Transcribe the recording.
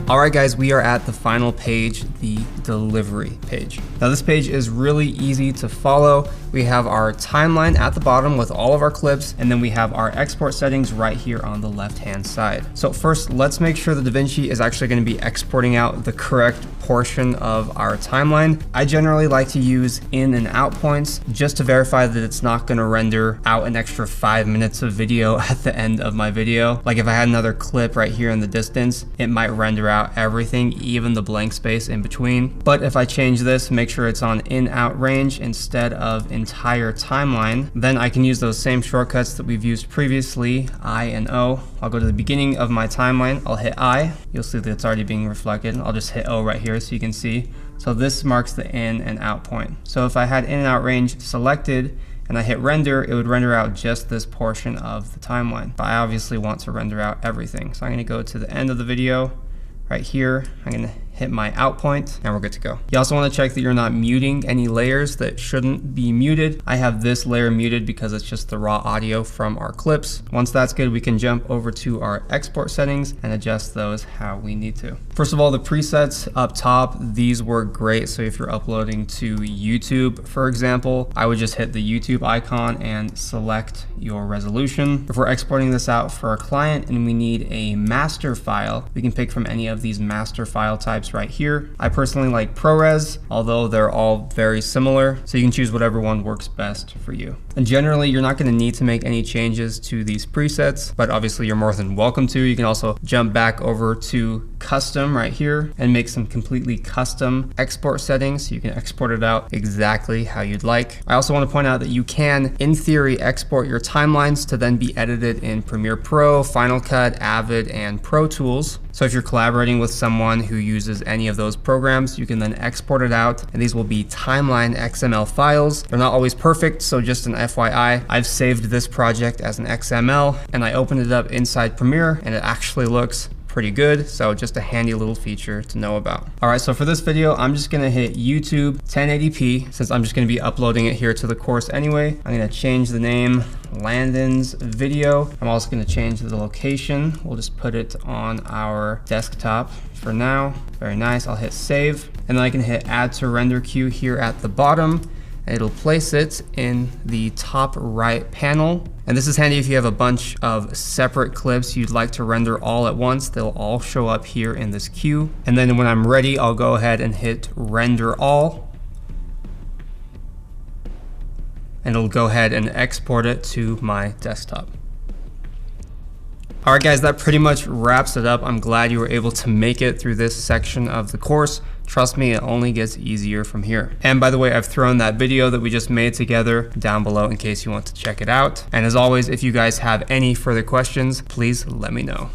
All right, guys, we are at the final page, the delivery page. Now this page is really easy to follow. We have our timeline at the bottom with all of our clips, and then we have our export settings right here on the left-hand side. So first, let's make sure the DaVinci is actually going to be exporting out the correct portion of our timeline. I generally like to use in and out points just to verify that it's not going to render out an extra 5 minutes of video at the end of my video. Like if I had another clip right here in the distance, it might render out everything, even the blank space in between. But if I change this, make sure it's on in-out range instead of entire timeline, then I can use those same shortcuts that we've used previously, I and O. I'll go to the beginning of my timeline, I'll hit I. You'll see that it's already being reflected. I'll just hit O right here so you can see. So this marks the in and out point. So if I had in and out range selected and I hit render, it would render out just this portion of the timeline. But I obviously want to render out everything. So I'm gonna go to the end of the video right here. I'm gonna hit my out point and we're good to go. You also want to check that you're not muting any layers that shouldn't be muted. I have this layer muted because it's just the raw audio from our clips. Once that's good, we can jump over to our export settings and adjust those how we need to. First of all, the presets up top, these work great. So if you're uploading to YouTube, for example, I would just hit the YouTube icon and select your resolution. If we're exporting this out for a client and we need a master file, we can pick from any of these master file types right here. I personally like ProRes, although they're all very similar, so you can choose whatever one works best for you. And generally, you're not going to need to make any changes to these presets, but obviously you're more than welcome to. You can also jump back over to custom right here and make some completely custom export settings. You can export it out exactly how you'd like. I also want to point out that you can, in theory, export your timelines to then be edited in Premiere Pro, Final Cut, Avid, and Pro Tools. So if you're collaborating with someone who uses any of those programs, you can then export it out, and these will be timeline XML files. They're not always perfect, so just an FYI, I've saved this project as an XML, and I opened it up inside Premiere, and it actually looks pretty good. So just a handy little feature to know about. All right, so for this video, I'm just gonna hit YouTube 1080p since I'm just gonna be uploading it here to the course anyway. I'm gonna change the name Landon's video. I'm also gonna change the location. We'll just put it on our desktop for now. Very nice, I'll hit save. And then I can hit add to render queue here at the bottom. And it'll place it in the top right panel. And this is handy if you have a bunch of separate clips you'd like to render all at once. They'll all show up here in this queue. And then when I'm ready, I'll go ahead and hit render all. And it'll go ahead and export it to my desktop. All right, guys, that pretty much wraps it up. I'm glad you were able to make it through this section of the course. Trust me, it only gets easier from here. And by the way, I've thrown that video that we just made together down below in case you want to check it out. And as always, if you guys have any further questions, please let me know.